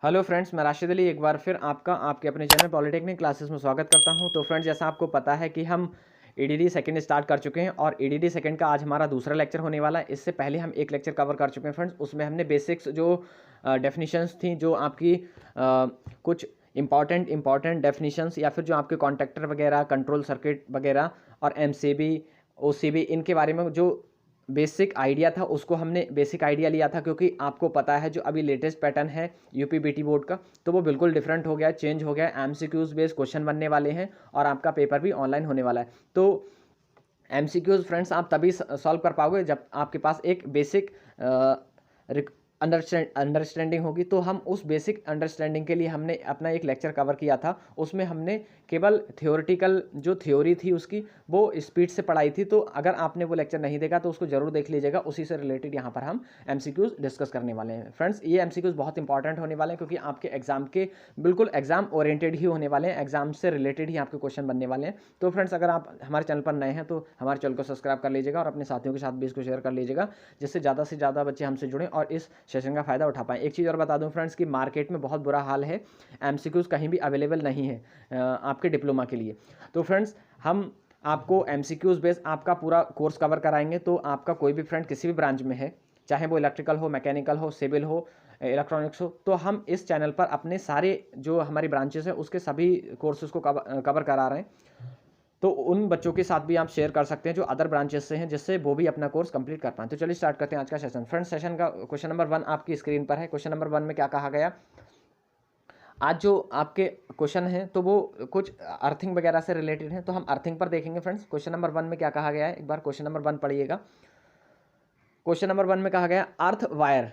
Hello friends, मैं राशिद अली एक बार फिर आपका आपके अपने चैनल पॉलिटेक्निक क्लासेस में स्वागत करता हूं। तो फ्रेंड्स, जैसा आपको पता है कि हम ईडीडी सेकंड स्टार्ट कर चुके हैं और ईडीडी सेकंड का आज हमारा दूसरा लेक्चर होने वाला है। इससे पहले हम एक लेक्चर कवर कर चुके हैं फ्रेंड्स। उसमें हमने बेसिक्स जो डेफिनेशंस थी, जो आपकी कुछ इंपॉर्टेंट डेफिनेशंस या फिर जो आपके कॉन्ट्रैक्टर वगैरह, कंट्रोल सर्किट वगैरह और एमसीबी, ओसीबी, इनके बारे में जो बेसिक आइडिया था उसको हमने बेसिक आइडिया लिया था। क्योंकि आपको पता है जो अभी लेटेस्ट पैटर्न है यूपी बीटी बोर्ड का, तो वो बिल्कुल डिफरेंट हो गया, चेंज हो गया। एमसीक्यूज बेस्ड क्वेश्चन बनने वाले हैं और आपका पेपर भी ऑनलाइन होने वाला है। तो एमसीक्यूज फ्रेंड्स आप तभी सॉल्व कर पाओगे जब आपके पास एक बेसिक अंडरस्टैंडिंग होगी। तो हम उस बेसिक अंडरस्टैंडिंग के लिए हमने अपना एक लेक्चर कवर किया था। उसमें हमने केवल थियोरेटिकल जो थ्योरी थी उसकी वो स्पीड से पढ़ाई थी। तो अगर आपने वो लेक्चर नहीं देखा तो उसको जरूर देख लीजिएगा। उसी से रिलेटेड यहाँ पर हम एमसीक्यूज डिस्कस करने वाले हैं फ्रेंड्स। ये एमसीक्यूज बहुत इंपॉर्टेंट होने वाले हैं क्योंकि आपके एग्जाम के बिल्कुल एग्जाम ओरिएंटेड ही होने वाले हैं, एग्जाम से रिलेटेड ही आपके क्वेश्चन बनने वाले हैं। तो फ्रेंड्स, अगर आप हमारे चैनल पर नए हैं तो हमारे चैनल को सब्सक्राइब कर लीजिएगा और अपने साथियों के साथ भी इसको शेयर कर लीजिएगा, जिससे ज़्यादा से ज़्यादा बच्चे हमसे जुड़ें और इस सेशन का फायदा उठा पाएँ। एक चीज़ और बता दूं फ्रेंड्स कि मार्केट में बहुत बुरा हाल है, एमसीक्यूज कहीं भी अवेलेबल नहीं है आपके डिप्लोमा के लिए। तो फ्रेंड्स, हम आपको एमसीक्यूज बेस्ड आपका पूरा कोर्स कवर कराएंगे। तो आपका कोई भी फ्रेंड किसी भी ब्रांच में है, चाहे वो इलेक्ट्रिकल हो, मैकेनिकल हो, सिविल हो, इलेक्ट्रॉनिक्स हो, तो हम इस चैनल पर अपने सारे जो हमारी ब्रांचेस है उसके सभी कोर्सेज को कवर करा रहे हैं। तो उन बच्चों के साथ भी आप शेयर कर सकते हैं जो अदर ब्रांचेस से हैं, जिससे वो भी अपना कोर्स कंप्लीट कर पाएं। तो चलिए स्टार्ट करते हैं आज का सेशन। फ्रेंड्स, सेशन का क्वेश्चन नंबर 1 आपकी स्क्रीन पर है। क्वेश्चन नंबर 1 में क्या कहा गया? आज जो आपके क्वेश्चन हैं तो वो कुछ अर्थिंग वगैरह से रिलेटेड हैं, तो हम अर्थिंग पर देखेंगे फ्रेंड्स। क्वेश्चन नंबर 1 में क्या कहा गया है, एक बार क्वेश्चन नंबर 1 पढ़िएगा। क्वेश्चन नंबर 1 में कहा गया अर्थ वायर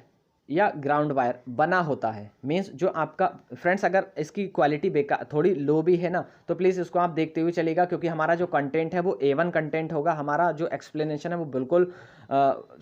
या ग्राउंड वायर बना होता है। मीन्स जो आपका फ्रेंड्स, अगर इसकी क्वालिटी बेकार थोड़ी लो भी है ना, तो प्लीज़ इसको आप देखते हुए चलेगा, क्योंकि हमारा जो कंटेंट है वो A1 कंटेंट होगा। हमारा जो एक्सप्लेनेशन है वो बिल्कुल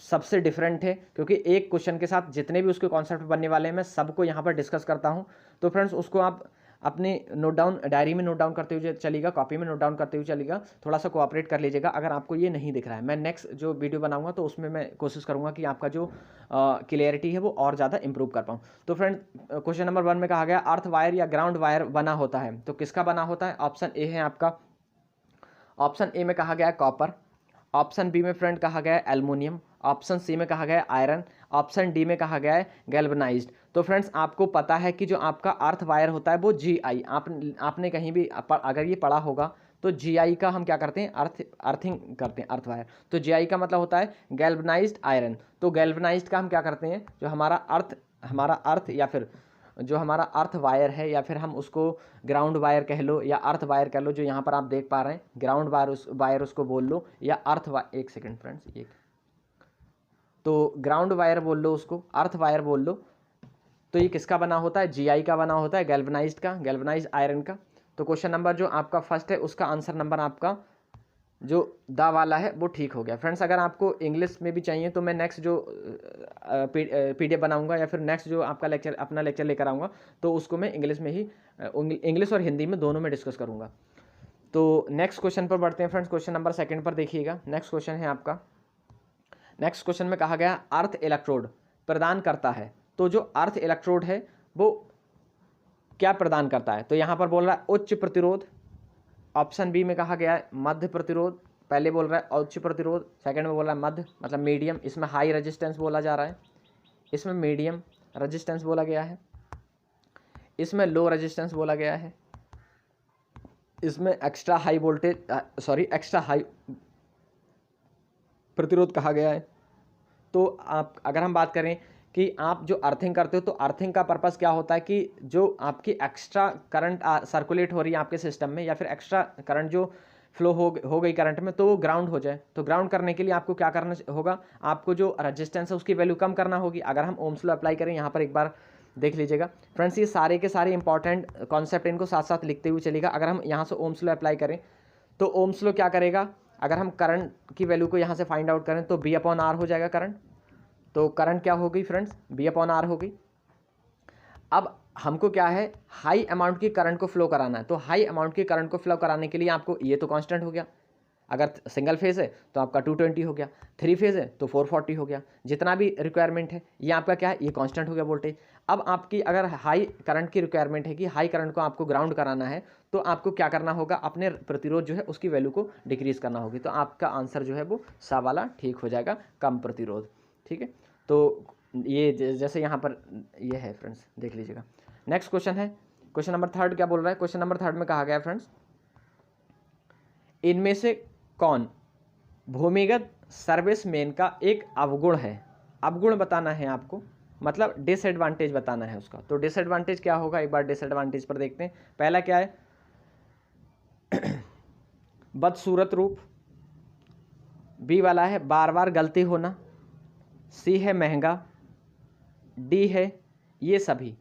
सबसे डिफरेंट है, क्योंकि एक क्वेश्चन के साथ जितने भी उसके कॉन्सेप्ट बनने वाले हैं मैं सबको यहाँ पर डिस्कस करता हूँ। तो फ्रेंड्स, उसको आप अपने नोट डाउन डायरी में नोट डाउन करते हुए चलिएगा, कॉपी में नोट डाउन करते हुए चलिएगा। थोड़ा सा कोऑपरेट कर लीजिएगा अगर आपको ये नहीं दिख रहा है। मैं नेक्स्ट जो वीडियो बनाऊंगा तो उसमें मैं कोशिश करूंगा कि आपका जो क्लियरिटी है वो और ज़्यादा इंप्रूव कर पाऊँ। तो फ्रेंड, क्वेश्चन नंबर 1 में कहा गया अर्थ वायर या ग्राउंड वायर बना होता है। तो किसका बना होता है? ऑप्शन ए है आपका, ऑप्शन ए में कहा गया है कॉपर, ऑप्शन बी में फ्रेंड कहा गया है एल्युमिनियम, ऑप्शन सी में कहा गया है आयरन, ऑप्शन डी में कहा गया है गैल्वेनाइज्ड। तो फ्रेंड्स, आपको पता है कि जो आपका अर्थ वायर होता है वो GI, आपने कहीं भी अगर ये पढ़ा होगा तो GI का हम क्या करते हैं, अर्थिंग करते हैं, अर्थ वायर। तो GI का मतलब होता है गैल्वेनाइज्ड आयरन। तो गैल्वेनाइज्ड का हम क्या करते हैं, जो हमारा अर्थ या फिर जो हमारा अर्थ वायर है, या फिर हम उसको ग्राउंड वायर कह लो या अर्थ वायर कह लो, जो यहाँ पर आप देख पा रहे हैं ग्राउंड वायर उसको बोल लो, या अर्थ वायर, एक सेकेंड फ्रेंड्स, एक तो ग्राउंड वायर बोल लो, उसको अर्थ वायर बोल लो। तो ये किसका बना होता है? GI का बना होता है, गैल्वेनाइज्ड का, गैल्वेनाइज्ड आयरन का। तो क्वेश्चन नंबर जो आपका फर्स्ट है उसका आंसर नंबर आपका जो दा वाला है वो ठीक हो गया। फ्रेंड्स, अगर आपको इंग्लिश में भी चाहिए तो मैं नेक्स्ट जो PDF बनाऊंगा या फिर नेक्स्ट जो आपका लेक्चर अपना लेक्चर लेकर आऊँगा तो उसको मैं इंग्लिश में ही, इंग्लिश और हिंदी में दोनों में डिस्कस करूँगा। तो नेक्स्ट क्वेश्चन पर बढ़ते हैं फ्रेंड्स। क्वेश्चन नंबर 2 पर देखिएगा। नेक्स्ट क्वेश्चन है आपका, नेक्स्ट क्वेश्चन में कहा गया अर्थ इलेक्ट्रोड प्रदान करता है। तो जो अर्थ इलेक्ट्रोड है वो क्या प्रदान करता है? तो यहाँ पर बोल रहा है उच्च प्रतिरोध, ऑप्शन बी में कहा गया है मध्य प्रतिरोध। पहले बोल रहा है उच्च प्रतिरोध, सेकंड में बोल रहा है मध्य मतलब मीडियम, इसमें हाई रेजिस्टेंस बोला जा रहा है, इसमें मीडियम रेजिस्टेंस बोला गया है, इसमें लो रेजिस्टेंस बोला गया है, इसमें एक्स्ट्रा हाई एक्स्ट्रा हाई प्रतिरोध कहा गया है। तो आप अगर हम बात करें कि आप जो अर्थिंग करते हो तो अर्थिंग का पर्पस क्या होता है कि जो आपकी एक्स्ट्रा करंट सर्कुलेट हो रही है आपके सिस्टम में, या फिर एक्स्ट्रा करंट जो फ्लो हो गई करंट में, तो वो ग्राउंड हो जाए। तो ग्राउंड करने के लिए आपको क्या करना होगा, आपको जो रेजिस्टेंस है उसकी वैल्यू कम करना होगी। अगर हम ओम्स लॉ अप्लाई करें, यहाँ पर एक बार देख लीजिएगा फ्रेंड्स, ये सारे के सारे इंपॉर्टेंट कॉन्सेप्ट इनको साथ साथ लिखते हुए चलेगा। अगर हम यहाँ से ओम्स लॉ अप्लाई करें तो ओम्स लॉ क्या करेगा, अगर हम करंट की वैल्यू को यहाँ से फाइंड आउट करें तो B/R हो जाएगा करंट। तो करंट क्या होगी फ्रेंड्स, B/R होगी। अब हमको क्या है, हाई अमाउंट की करंट को फ्लो कराना है। तो हाई अमाउंट की करंट को फ्लो कराने के लिए आपको, ये तो कांस्टेंट हो गया, अगर सिंगल फेज है तो आपका 220 हो गया, 3 फेज है तो 440 हो गया, जितना भी रिक्वायरमेंट है ये आपका क्या है, ये कांस्टेंट हो गया वोल्टेज। अब आपकी अगर हाई करंट की रिक्वायरमेंट है कि हाई करंट को आपको ग्राउंड कराना है, तो आपको क्या करना होगा, अपने प्रतिरोध जो है उसकी वैल्यू को डिक्रीज करना होगी। तो आपका आंसर जो है वो सा वाला ठीक हो जाएगा, कम प्रतिरोध। ठीक है, तो ये जैसे यहाँ पर ये है फ्रेंड्स, देख लीजिएगा। नेक्स्ट क्वेश्चन है, क्वेश्चन नंबर 3 क्या बोल रहा है। क्वेश्चन नंबर 3 में कहा गया है फ्रेंड्स, इनमें से कौन भूमिगत सर्विसमैन का एक अवगुण है। अवगुण बताना है आपको, मतलब डिसएडवांटेज बताना है उसका। तो डिसएडवांटेज क्या होगा, एक बार डिसएडवांटेज पर देखते हैं। पहला क्या है, बदसूरत रूप, बी वाला है बार बार गलती होना, सी है महंगा, डी है ये सभी।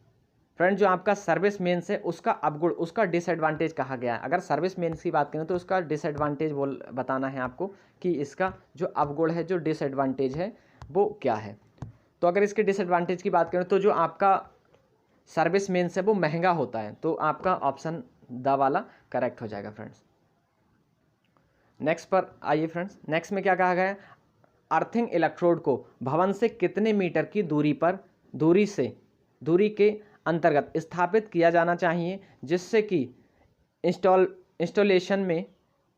फ्रेंड जो आपका सर्विस मेंस है उसका अवगुण, उसका डिसएडवांटेज कहा गया है। अगर सर्विस मेंस की बात करें तो उसका डिसएडवांटेज बताना है आपको कि इसका जो अवगुण है, जो डिसएडवांटेज है वो क्या है। तो अगर इसके डिसएडवांटेज की बात करें तो जो आपका सर्विस मेंस है वो महंगा होता है, तो आपका ऑप्शन द वाला करेक्ट हो जाएगा फ्रेंड्स। नेक्स्ट पर आइए फ्रेंड्स, नेक्स्ट में क्या कहा गया है, अर्थिंग इलेक्ट्रोड को भवन से कितने मीटर की दूरी के अंतर्गत स्थापित किया जाना चाहिए, जिससे कि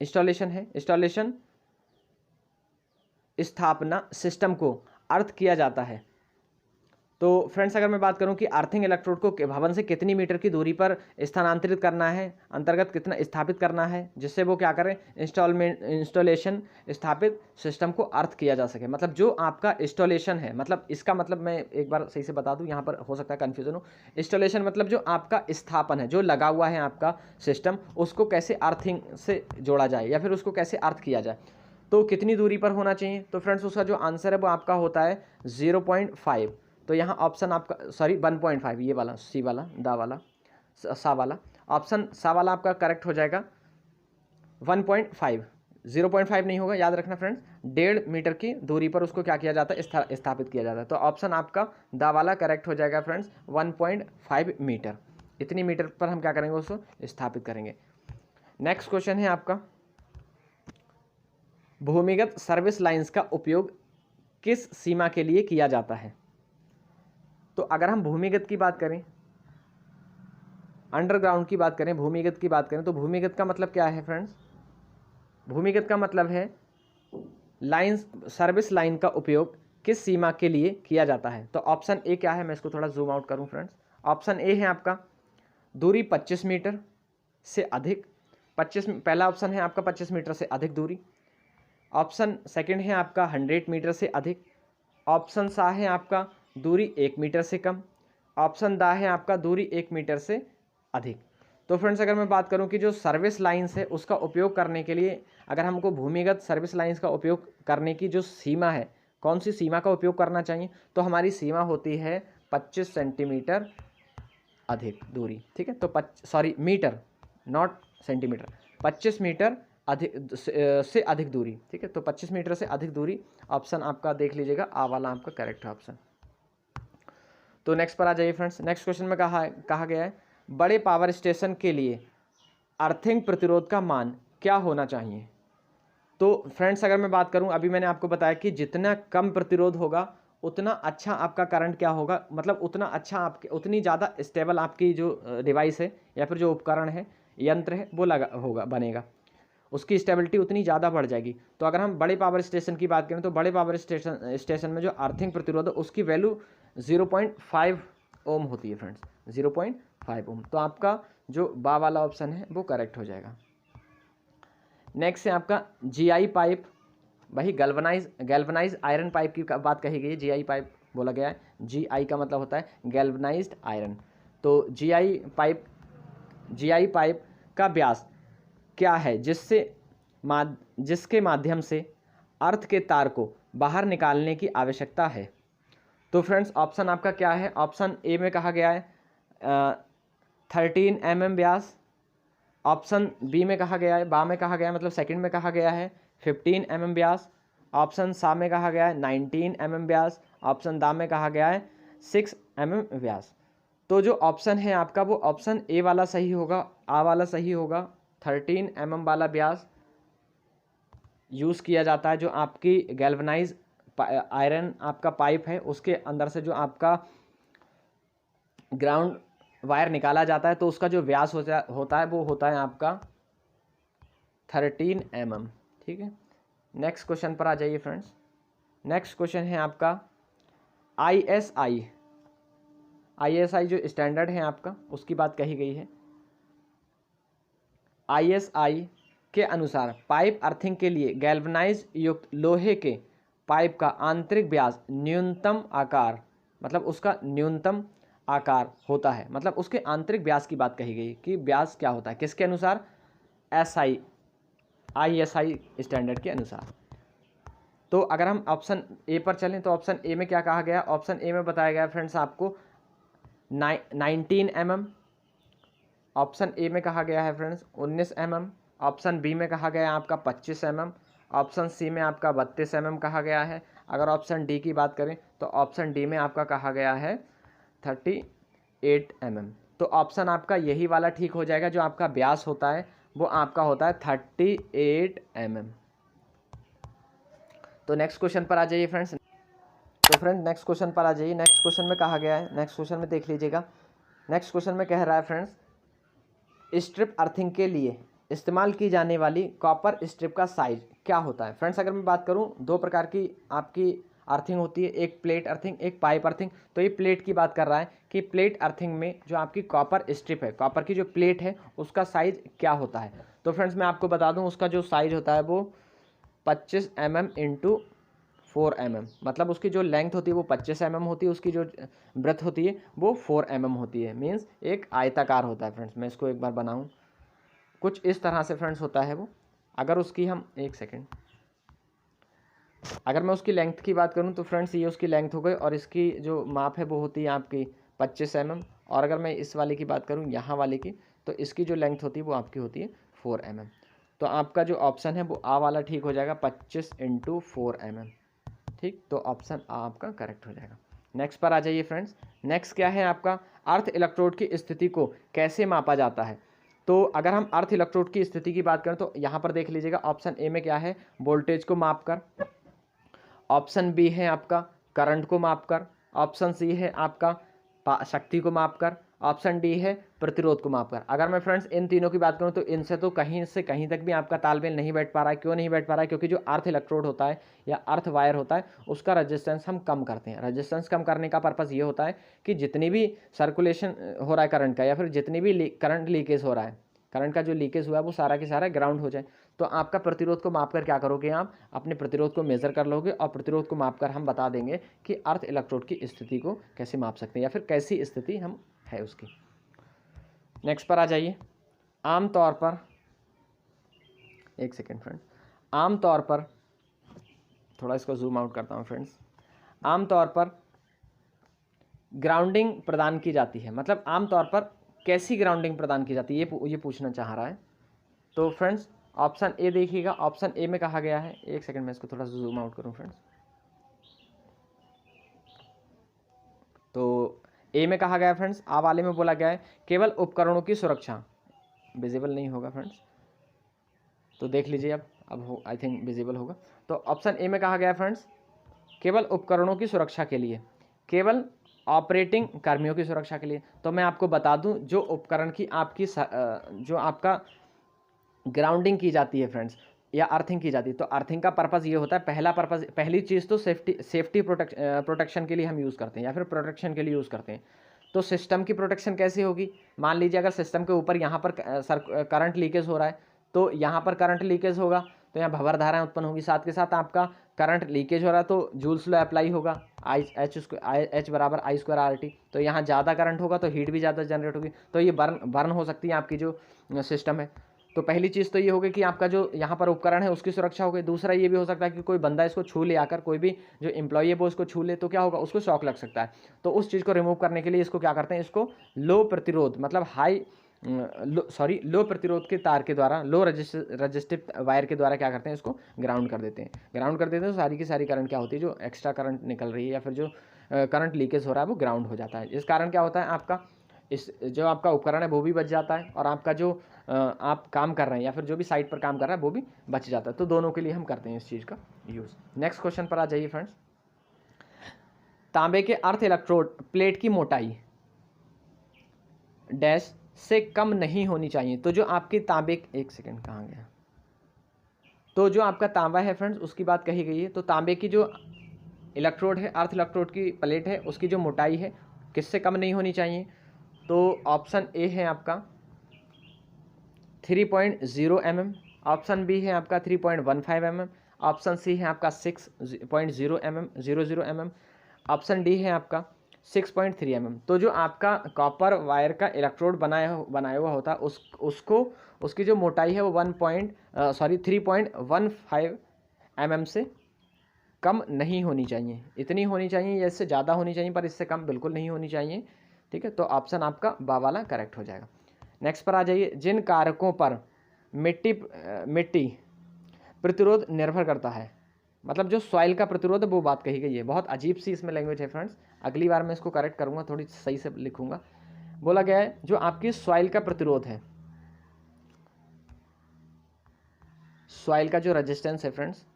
इंस्टॉलेशन स्थापना सिस्टम को अर्थ किया जाता है। तो फ्रेंड्स अगर मैं बात करूं कि अर्थिंग इलेक्ट्रोड को भवन से कितनी मीटर की दूरी पर स्थानांतरित करना है, अंतर्गत कितना स्थापित करना है, जिससे वो क्या करें, इंस्टॉलेशन स्थापित सिस्टम को अर्थ किया जा सके। मतलब जो आपका इंस्टॉलेशन है, मतलब इसका मतलब मैं एक बार सही से बता दूं, यहाँ पर हो सकता है कन्फ्यूजन हो। इंस्टॉलेशन मतलब जो आपका स्थापन है, जो लगा हुआ है आपका सिस्टम, उसको कैसे अर्थिंग से जोड़ा जाए या फिर उसको कैसे अर्थ किया जाए, तो कितनी दूरी पर होना चाहिए। तो फ्रेंड्स उसका जो आंसर है वो आपका होता है 0.5। तो यहाँ ऑप्शन आपका 1.5, ये वाला सी वाला दा वाला सा वाला ऑप्शन सा वाला आपका करेक्ट हो जाएगा। 1.5, 0.5 नहीं होगा, याद रखना फ्रेंड्स। 1.5 मीटर की दूरी पर उसको क्या किया जाता है, स्थापित किया जाता है। तो ऑप्शन आपका दा वाला करेक्ट हो जाएगा फ्रेंड्स, 1.5 मीटर। इतनी मीटर पर हम क्या करेंगे, उसको स्थापित करेंगे। नेक्स्ट क्वेश्चन है आपका, भूमिगत सर्विस लाइंस का उपयोग किस सीमा के लिए किया जाता है। तो अगर हम भूमिगत की बात करें, अंडरग्राउंड की बात करें, भूमिगत की बात करें, तो भूमिगत का मतलब क्या है फ्रेंड्स, भूमिगत का मतलब है लाइंस, सर्विस लाइन का उपयोग किस सीमा के लिए किया जाता है। तो ऑप्शन ए क्या है, मैं इसको थोड़ा जूम आउट करूं फ्रेंड्स। ऑप्शन ए है आपका दूरी 25 मीटर से अधिक, 25, पहला ऑप्शन है आपका 25 मीटर से अधिक दूरी। ऑप्शन सेकंड है आपका 100 मीटर से अधिक। ऑप्शन सा है आपका दूरी 1 मीटर से कम। ऑप्शन दा है आपका दूरी 1 मीटर से अधिक। तो फ्रेंड्स अगर मैं बात करूं कि जो सर्विस लाइंस है उसका उपयोग करने के लिए, अगर हमको भूमिगत सर्विस लाइंस का उपयोग करने की जो सीमा है, कौन सी सीमा का उपयोग करना चाहिए, तो हमारी सीमा होती है 25 सेंटीमीटर अधिक दूरी। ठीक है, तो मीटर, नॉट सेंटीमीटर, 25 मीटर अधिक से अधिक दूरी। ठीक है, तो 25 मीटर से अधिक दूरी ऑप्शन आपका देख लीजिएगा, आ वाला आपका करेक्ट है ऑप्शन। तो नेक्स्ट पर आ जाइए फ्रेंड्स। नेक्स्ट क्वेश्चन में कहा गया है, बड़े पावर स्टेशन के लिए अर्थिंग प्रतिरोध का मान क्या होना चाहिए। तो फ्रेंड्स अगर मैं बात करूं, अभी मैंने आपको बताया कि जितना कम प्रतिरोध होगा उतना अच्छा आपका करंट क्या होगा, मतलब उतना अच्छा आपके, उतनी ज़्यादा स्टेबल आपकी जो डिवाइस है या फिर जो उपकरण है, यंत्र है, वो बनेगा, उसकी स्टेबिलिटी उतनी ज़्यादा बढ़ जाएगी। तो अगर हम बड़े पावर स्टेशन की बात करें तो बड़े पावर स्टेशन में जो अर्थिंग प्रतिरोध है उसकी वैल्यू 0.5 ओम होती है फ्रेंड्स, 0.5 ओम। तो आपका जो बा वाला ऑप्शन है वो करेक्ट हो जाएगा। नेक्स्ट है आपका जीआई पाइप, वही गैल्वनाइज आयरन पाइप की बात कही गई है, जीआई पाइप बोला गया है। जीआई का मतलब होता है गैल्वनाइज्ड आयरन। तो जीआई पाइप का व्यास क्या है, जिसके माध्यम से अर्थ के तार को बाहर निकालने की आवश्यकता है। तो फ्रेंड्स ऑप्शन आपका क्या है, ऑप्शन ए में कहा गया है 13 mm व्यास। ऑप्शन बी में कहा गया है, बा में कहा गया है, मतलब सेकंड में कहा गया है 15 mm व्यास। ऑप्शन सा में कहा गया है 19 mm व्यास। ऑप्शन दा में कहा गया है 6 mm व्यास। तो जो ऑप्शन है आपका वो ऑप्शन ए वाला सही होगा, आ वाला सही होगा, 13 mm वाला व्यास यूज़ किया जाता है, जो आपकी गैल्वनाइज आयरन आपका पाइप है उसके अंदर से जो आपका ग्राउंड वायर निकाला जाता है, तो उसका जो व्यास होता है वो होता है आपका 13 mm। ठीक है, नेक्स्ट क्वेश्चन पर आ जाइए फ्रेंड्स। नेक्स्ट क्वेश्चन है आपका ISI जो स्टैंडर्ड है आपका, उसकी बात कही गई है। ISI के अनुसार पाइप अर्थिंग के लिए गैल्वनाइज युक्त लोहे के पाइप का आंतरिक व्यास न्यूनतम आकार, मतलब उसका न्यूनतम आकार होता है, मतलब उसके आंतरिक व्यास की बात कही गई कि व्यास क्या होता है, किसके अनुसार? ISI स्टैंडर्ड के अनुसार। तो अगर हम ऑप्शन ए पर चलें तो ऑप्शन ए में क्या कहा गया? ऑप्शन ए में बताया गया फ्रेंड्स आपको 19 mm। ऑप्शन ए में कहा गया है फ्रेंड्स 19 mm। ऑप्शन बी में कहा गया है आपका 25 mm। ऑप्शन सी में आपका 32 mm कहा गया है। अगर ऑप्शन डी की बात करें तो ऑप्शन डी में आपका कहा गया है 38 mm। तो ऑप्शन आपका यही वाला ठीक हो जाएगा, जो आपका व्यास होता है वो आपका होता है 38 mm। तो नेक्स्ट क्वेश्चन पर आ जाइए फ्रेंड्स। तो फ्रेंड नेक्स्ट क्वेश्चन पर आ जाइए। नेक्स्ट क्वेश्चन में कहा गया है, नेक्स्ट क्वेश्चन में देख लीजिएगा। नेक्स्ट क्वेश्चन में कह रहा है फ्रेंड्स, स्ट्रिप अर्थिंग के लिए इस्तेमाल की जाने वाली कॉपर स्ट्रिप का साइज क्या होता है? फ्रेंड्स अगर मैं बात करूं, दो प्रकार की आपकी अर्थिंग होती है, एक प्लेट अर्थिंग, एक पाइप अर्थिंग। तो ये प्लेट की बात कर रहा है कि प्लेट अर्थिंग में जो आपकी कॉपर स्ट्रिप है, कॉपर की जो प्लेट है, उसका साइज क्या होता है? तो फ्रेंड्स मैं आपको बता दूं, उसका जो साइज होता है वो 25 mm इंटू 4 mm, मतलब उसकी जो लेंथ होती है वो 25 mm होती है, उसकी जो ब्रेथ होती है वो 4 mm होती है। मीन्स एक आयताकार होता है फ्रेंड्स। मैं इसको एक बार बनाऊं, कुछ इस तरह से फ्रेंड्स होता है वो। अगर उसकी हम एक सेकेंड, अगर मैं उसकी लेंथ की बात करूं तो फ्रेंड्स ये उसकी लेंथ हो गई, और इसकी जो माप है वो होती है आपकी 25 mm। और अगर मैं इस वाले की बात करूं, यहाँ वाले की, तो इसकी जो लेंथ होती है वो आपकी होती है 4 mm। तो आपका जो ऑप्शन है वो आ वाला ठीक हो जाएगा, 25 इंटू 4 mm। ठीक, तो ऑप्शन आ आपका करेक्ट हो जाएगा। नेक्स्ट पर आ जाइए फ्रेंड्स। नेक्स्ट क्या है आपका, अर्थ इलेक्ट्रोड की स्थिति को कैसे मापा जाता है? तो अगर हम अर्थ इलेक्ट्रोड की स्थिति की बात करें तो यहाँ पर देख लीजिएगा, ऑप्शन ए में क्या है, वोल्टेज को माप कर। ऑप्शन बी है आपका करंट को माप कर। ऑप्शन सी है आपका शक्ति को माप कर। ऑप्शन डी है प्रतिरोध को माप कर। अगर मैं फ्रेंड्स इन तीनों की बात करूं तो इनसे तो कहीं से कहीं तक भी आपका तालमेल नहीं बैठ पा रहा है। क्यों नहीं बैठ पा रहा है? क्योंकि जो अर्थ इलेक्ट्रोड होता है या अर्थ वायर होता है, उसका रेजिस्टेंस हम कम करते हैं। रेजिस्टेंस कम करने का पर्पज़ ये होता है कि जितनी भी सर्कुलेशन हो रहा है करंट का, या फिर जितनी भी करंट लीकेज हो रहा है, करंट का जो लीकेज हुआ है वो सारा के सारा ग्राउंड हो जाए। तो आपका प्रतिरोध को माप कर क्या करोगे, आप अपने प्रतिरोध को मेजर कर लोगे, और प्रतिरोध को माप कर हम बता देंगे कि अर्थ इलेक्ट्रोड की स्थिति को कैसे माप सकते हैं, या फिर कैसी स्थिति हम है उसकी। नेक्स्ट पर आ जाइए। आमतौर पर, एक सेकेंड फ्रेंड, आमतौर पर थोड़ा इसको जूम आउट करता हूँ फ्रेंड्स। आमतौर पर ग्राउंडिंग प्रदान की जाती है, मतलब आमतौर पर कैसी ग्राउंडिंग प्रदान की जाती है, ये पूछना चाह रहा है। तो फ्रेंड्स ऑप्शन ए देखिएगा, ऑप्शन ए में कहा गया है, एक सेकंड में इसको थोड़ा सा जूम आउट करूं फ्रेंड्स। तो ए में कहा गया फ्रेंड्स, आ वाले में बोला गया है केवल उपकरणों की सुरक्षा। विजिबल नहीं होगा फ्रेंड्स, तो देख लीजिए अब हो, आई थिंक विजिबल होगा। तो ऑप्शन ए में कहा गया फ्रेंड्स, केवल उपकरणों की सुरक्षा के लिए, केवल ऑपरेटिंग कर्मियों की सुरक्षा के लिए। तो मैं आपको बता दूं, जो उपकरण की आपकी जो आपका ग्राउंडिंग की जाती है फ्रेंड्स, या अर्थिंग की जाती है, तो अर्थिंग का पर्पज़ ये होता है, पहली चीज़ तो सेफ्टी प्रोटेक्शन के लिए हम यूज़ करते हैं, या फिर प्रोटेक्शन के लिए यूज़ करते हैं। तो सिस्टम की प्रोटेक्शन कैसे होगी? मान लीजिए अगर सिस्टम के ऊपर यहाँ पर करंट लीकेज हो रहा है, तो यहाँ पर करंट लीकेज होगा तो यहाँ भंवर धाराएं उत्पन्न होगी। साथ के साथ आपका करंट लीकेज हो रहा है तो जूल्स लॉ अप्लाई होगा, H बराबर I² RT। तो यहाँ ज़्यादा करंट होगा तो हीट भी ज़्यादा जनरेट होगी, तो ये बर्न हो सकती है आपकी जो सिस्टम है। तो पहली चीज़ तो ये होगी कि आपका जो यहाँ पर उपकरण है उसकी सुरक्षा हो गई। दूसरा ये भी हो सकता है कि कोई बंदा इसको छू ले आकर, कोई भी जो एम्प्लॉई है वो इसको छू ले, तो क्या होगा, उसको शॉक लग सकता है। तो उस चीज़ को रिमूव करने के लिए इसको क्या करते हैं, इसको लो प्रतिरोध, मतलब लो प्रतिरोध के तार के द्वारा, लो रजिस्टिव वायर के द्वारा क्या करते हैं, इसको ग्राउंड कर देते हैं। ग्राउंड कर देते हैं तो सारी की सारी करंट क्या होती है, जो एक्स्ट्रा करंट निकल रही है या फिर जो करंट लीकेज हो रहा है वो ग्राउंड हो जाता है। इस कारण क्या होता है, आपका जो आपका उपकरण है वो भी बच जाता है, और आपका जो आप काम कर रहे हैं या फिर जो भी साइट पर काम कर रहा है वो भी बच जाता है। तो दोनों के लिए हम करते हैं इस चीज़ का यूज़। नेक्स्ट क्वेश्चन पर आ जाइए फ्रेंड्स। तांबे के अर्थ इलेक्ट्रोड प्लेट की मोटाई डैश से कम नहीं होनी चाहिए। तो जो आपकी तांबे, एक सेकेंड कहाँ गया, तो जो आपका तांबा है फ्रेंड्स उसकी बात कही गई है। तो तांबे की जो इलेक्ट्रोड है, अर्थ इलेक्ट्रोड की प्लेट है, उसकी जो मोटाई है किससे कम नहीं होनी चाहिए। तो ऑप्शन ए है आपका 3.0 mm, ऑप्शन बी है आपका 3.15 mm, ऑप्शन सी है आपका 6.0 mm 00 mm, ऑप्शन डी है आपका 6.3 mm। तो जो आपका कॉपर वायर का इलेक्ट्रोड बनाया हुआ होता है उसको उसकी जो मोटाई है वो 3.15 mm से कम नहीं होनी चाहिए। इतनी होनी चाहिए या इससे ज़्यादा होनी चाहिए, पर इससे कम बिल्कुल नहीं होनी चाहिए। ठीक है, तो ऑप्शन आपका बा वाला करेक्ट हो जाएगा। नेक्स्ट पर आ जाइए। जिन कारकों पर मिट्टी प्रतिरोध निर्भर करता है, मतलब जो सॉइल का प्रतिरोध है वो बात कही गई है। बहुत अजीब सी इसमें लैंग्वेज है फ्रेंड्स, अगली बार मैं इसको करेक्ट करूँगा, थोड़ी सही से लिखूँगा। बोला गया है जो आपकी सॉइल का प्रतिरोध है, सॉइल का जो रेजिस्टेंस है फ्रेंड्स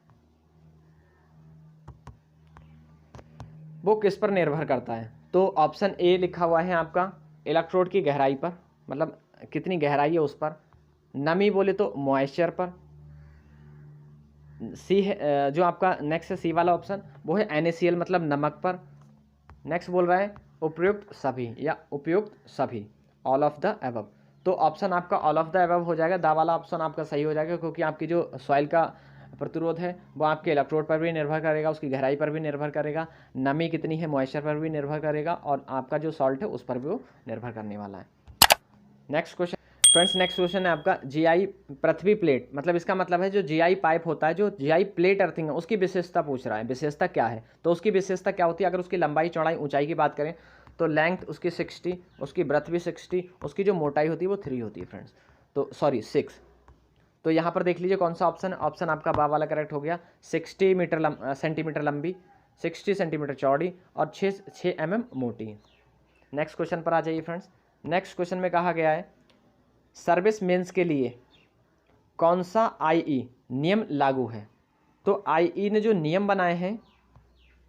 वो किस पर निर्भर करता है। तो ऑप्शन ए लिखा हुआ है आपका इलेक्ट्रोड की गहराई पर, मतलब कितनी गहराई है उस पर। नमी बोले तो मॉइस्चर पर। सी है जो आपका नेक्स्ट है सी वाला ऑप्शन, वो है NaCl मतलब नमक पर। नेक्स्ट बोल रहा है उपयुक्त सभी या उपयुक्त सभी, ऑल ऑफ द अबव। तो ऑप्शन आपका ऑल ऑफ द अबव हो जाएगा, दा वाला ऑप्शन आपका सही हो जाएगा, क्योंकि आपकी जो सॉइल का प्रतिरोध है वो आपके इलेक्ट्रोड पर भी निर्भर करेगा, उसकी गहराई पर भी निर्भर करेगा, नमी कितनी है मॉइस्चर पर भी निर्भर करेगा, और आपका जो सॉल्ट है उस पर भी वो निर्भर करने वाला है। Next question friends, next question है आपका GI पृथ्वी प्लेट, मतलब इसका मतलब है जो GI पाइप होता है, जो GI प्लेट अर्थिंग है उसकी विशेषता पूछ रहा है। विशेषता क्या है, तो उसकी विशेषता क्या होती है। अगर उसकी लंबाई चौड़ाई ऊंचाई की बात करें तो लेंथ उसकी 60, उसकी ब्रेथ भी 60, उसकी जो मोटाई होती है वो 3 होती है फ्रेंड्स, तो सॉरी 6। तो यहाँ पर देख लीजिए कौन सा ऑप्शन है। ऑप्शन आपका बा वाला करेक्ट हो गया। 60 सेंटीमीटर लंबी, 60 सेंटीमीटर चौड़ी और 6 mm मोटी। नेक्स्ट क्वेश्चन पर आ जाइए फ्रेंड्स। नेक्स्ट क्वेश्चन में कहा गया है सर्विस मेंस के लिए कौन सा IE नियम लागू है। तो IE ने जो नियम बनाए हैं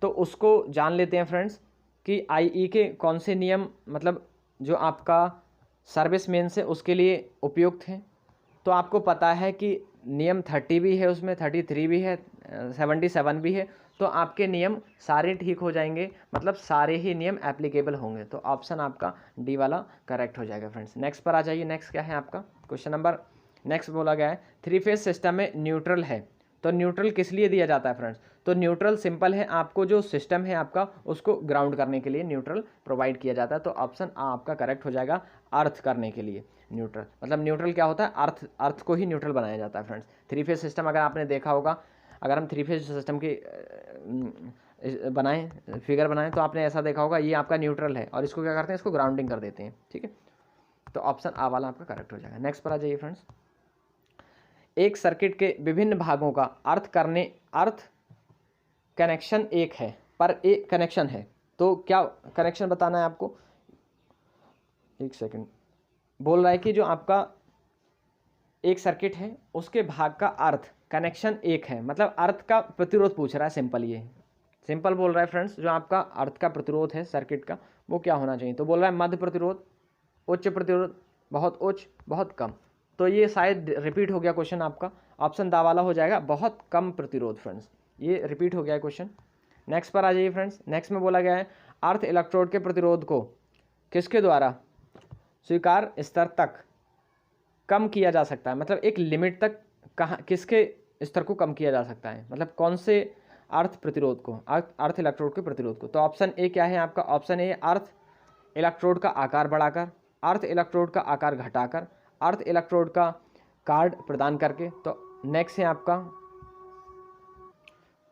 तो उसको जान लेते हैं फ्रेंड्स कि IE के कौन से नियम मतलब जो आपका सर्विस मेंस है उसके लिए उपयुक्त हैं। तो आपको पता है कि नियम 30 भी है, उसमें 33 भी है, 77 भी है। तो आपके नियम सारे ठीक हो जाएंगे, मतलब सारे ही नियम एप्लीकेबल होंगे। तो ऑप्शन आपका डी वाला करेक्ट हो जाएगा फ्रेंड्स। नेक्स्ट पर आ जाइए। नेक्स्ट क्या है आपका क्वेश्चन नंबर, नेक्स्ट बोला गया है 3 फेज सिस्टम में न्यूट्रल है। तो न्यूट्रल किस लिए दिया जाता है फ्रेंड्स। तो न्यूट्रल सिंपल है, आपको जो सिस्टम है आपका उसको ग्राउंड करने के लिए न्यूट्रल प्रोवाइड किया जाता है। तो ऑप्शन आ आपका करेक्ट हो जाएगा, अर्थ करने के लिए न्यूट्रल। मतलब न्यूट्रल क्या होता है, अर्थ को ही न्यूट्रल बनाया जाता है फ्रेंड्स। 3 फेज सिस्टम अगर आपने देखा होगा, अगर हम 3 फेज सिस्टम की बनाएं फिगर बनाएं तो आपने ऐसा देखा होगा, ये आपका न्यूट्रल है और इसको क्या करते हैं, इसको ग्राउंडिंग कर देते हैं। ठीक है, तो ऑप्शन आ वाला आपका करेक्ट हो जाएगा। नेक्स्ट पर आ जाइए फ्रेंड्स। एक सर्किट के विभिन्न भागों का अर्थ कनेक्शन एक है, पर एक कनेक्शन है। तो क्या कनेक्शन बताना है आपको, एक सेकंड। बोल रहा है कि जो आपका एक सर्किट है उसके भाग का अर्थ कनेक्शन एक है, मतलब अर्थ का प्रतिरोध पूछ रहा है। सिंपल, ये सिंपल बोल रहा है फ्रेंड्स, जो आपका अर्थ का प्रतिरोध है सर्किट का वो क्या होना चाहिए। तो बोल रहा है मध्य प्रतिरोध, उच्च प्रतिरोध, बहुत उच्च, बहुत कम। तो ये शायद रिपीट हो गया क्वेश्चन आपका, ऑप्शन दा वाला हो जाएगा, बहुत कम प्रतिरोध फ्रेंड्स। ये रिपीट हो गया क्वेश्चन। नेक्स्ट पर आ जाइए फ्रेंड्स। नेक्स्ट में बोला गया है अर्थ इलेक्ट्रोड के प्रतिरोध को किसके द्वारा स्वीकार स्तर तक कम किया जा सकता है, मतलब एक लिमिट तक कहाँ किसके स्तर को कम किया जा सकता है, मतलब कौन से अर्थ प्रतिरोध को, अर्थ इलेक्ट्रोड के प्रतिरोध को। तो ऑप्शन ए क्या है आपका, ऑप्शन ए अर्थ इलेक्ट्रोड का आकार बढ़ाकर, अर्थ इलेक्ट्रोड का आकार घटाकर, अर्थ इलेक्ट्रोड का कार्ड प्रदान करके। तो नेक्स्ट है आपका,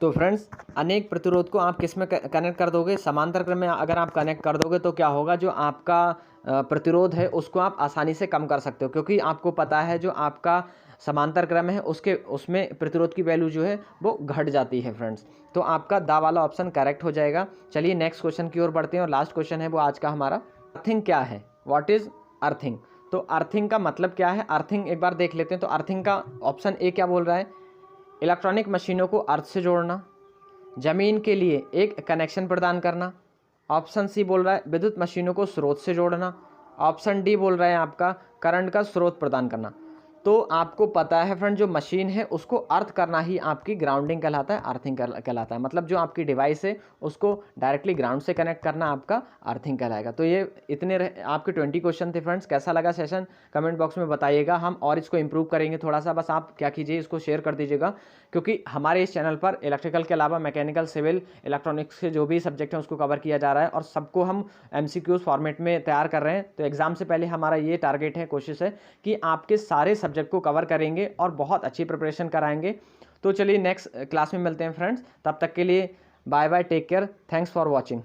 तो फ्रेंड्स अनेक प्रतिरोध को आप किस में कनेक्ट कर दोगे, समांतर क्रम में अगर आप कनेक्ट कर दोगे तो क्या होगा, जो आपका प्रतिरोध है उसको आप आसानी से कम कर सकते हो, क्योंकि आपको पता है जो आपका समांतर क्रम है उसमें प्रतिरोध की वैल्यू जो है वो घट जाती है फ्रेंड्स। तो आपका दा वाला ऑप्शन करेक्ट हो जाएगा। चलिए नेक्स्ट क्वेश्चन की ओर बढ़ते हैं और लास्ट क्वेश्चन है वो आज का हमारा, अर्थिंग क्या है, व्हाट इज अर्थिंग। तो अर्थिंग का मतलब क्या है, अर्थिंग एक बार देख लेते हैं। तो अर्थिंग का ऑप्शन ए क्या बोल रहा है, इलेक्ट्रॉनिक मशीनों को अर्थ से जोड़ना, ज़मीन के लिए एक कनेक्शन प्रदान करना। ऑप्शन सी बोल रहा है विद्युत मशीनों को स्रोत से जोड़ना। ऑप्शन डी बोल रहा है आपका करंट का स्रोत प्रदान करना। तो आपको पता है फ्रेंड, जो मशीन है उसको अर्थ करना ही आपकी ग्राउंडिंग कहलाता है, अर्थिंग कहलाता है। मतलब जो आपकी डिवाइस है उसको डायरेक्टली ग्राउंड से कनेक्ट करना आपका अर्थिंग कहलाएगा। तो ये इतने आपके 20 क्वेश्चन थे फ्रेंड्स। कैसा लगा सेशन कमेंट बॉक्स में बताइएगा, हम और इसको इम्प्रूव करेंगे थोड़ा सा। बस आप क्या कीजिए, इसको शेयर कर दीजिएगा, क्योंकि हमारे इस चैनल पर इलेक्ट्रिकल के अलावा मैकेनिकल, सिविल, इलेक्ट्रॉनिक्स के जो भी सब्जेक्ट हैं उसको कवर किया जा रहा है, और सबको हम MCQs फॉर्मेट में तैयार कर रहे हैं। तो एग्जाम से पहले हमारा ये टारगेट है, कोशिश है कि आपके सारे सब्जेक्ट को कवर करेंगे और बहुत अच्छी प्रिपरेशन कराएंगे। तो चलिए नेक्स्ट क्लास में मिलते हैं फ्रेंड्स, तब तक के लिए bye bye, take care, thanks for watching.